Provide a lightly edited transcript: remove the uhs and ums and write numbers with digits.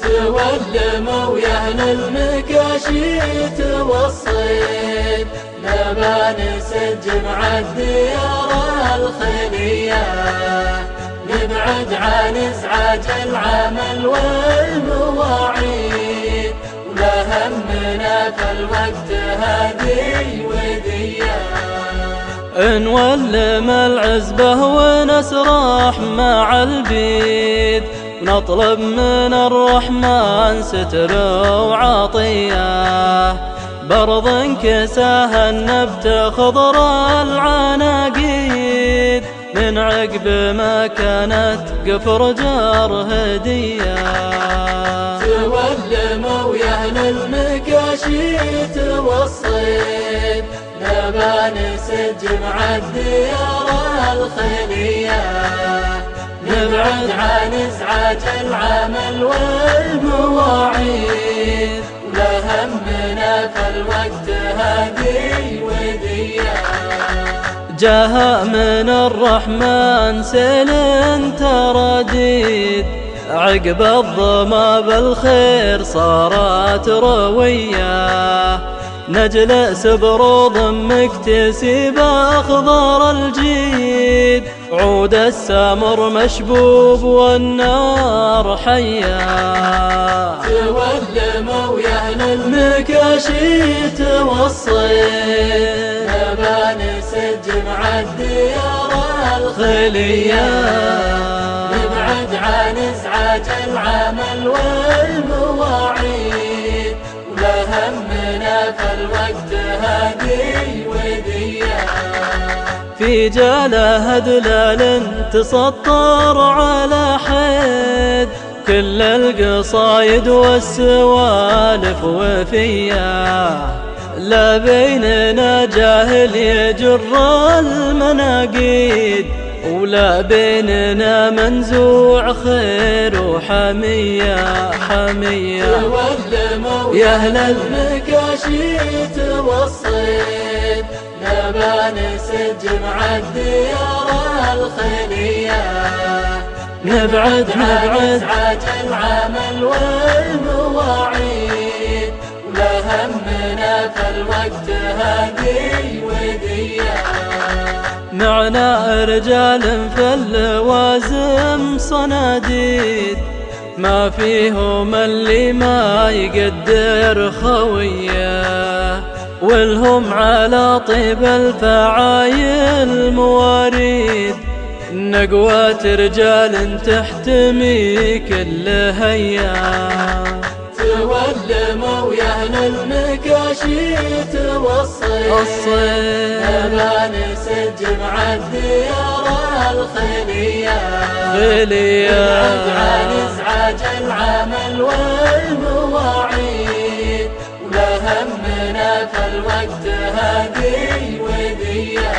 تولموا يا أهل المكاشيت والصيد، نبى نسجم عالديار الخلية، نبعد عن إزعاج العمل والمواعيد، ولا همنا فالوقت هذي ودية. نولم العزبة ونسرح مع البيد، ونطلب من الرحمن ستر وعطية، برض كساه النبت خضر العناقيد، من عقب ما كانت قفر جار هدية. تولموا يا أهل المكاشيت والصيد، نبى نسجم عالديار الخلية، نبعد عن إزعاج العمل والمواعيد، ولا همنا فالوقت هذي ودية. جاها من الرحمن سيل ترديد، عقب الظما بالخير صارت روية، نجلس بروض مكتسب أخضر الجيد، عود السمر مشبوب والنار حية. تولموا يا أهل المكاشيت والصيد، نبى نسجم عالديار الخلية، نبعد عن إزعاج العمل والمواعيد، ولا همنا فالوقت هذي ودية. في جاله دلال تسطر على حيد، كل القصايد والسوالف وفيه، لا بيننا جاهل يجر المناقيد، ولا بيننا منزوع خير وحمية حمية. تولموا يا أهل المكاشيت والصيد، نبى نسجم عالديار الخلية، نبعد عن إزعاج العمل والمواعيد، ولا همنا فالوقت هذي ودية. معنا رجال في اللوازم صناديد، ما فيهم اللي ما يقدر خويه، والهم على طيب الفعايل مواريد، نقوة رجال تحتمي كل هيا. تولموا يا أهل المكاشيت والصيد، نبى نسجم عالديار الخلية، نبعد عن إزعاج العمل والمواعيد، ولا همنا فالوقت هذي ودية.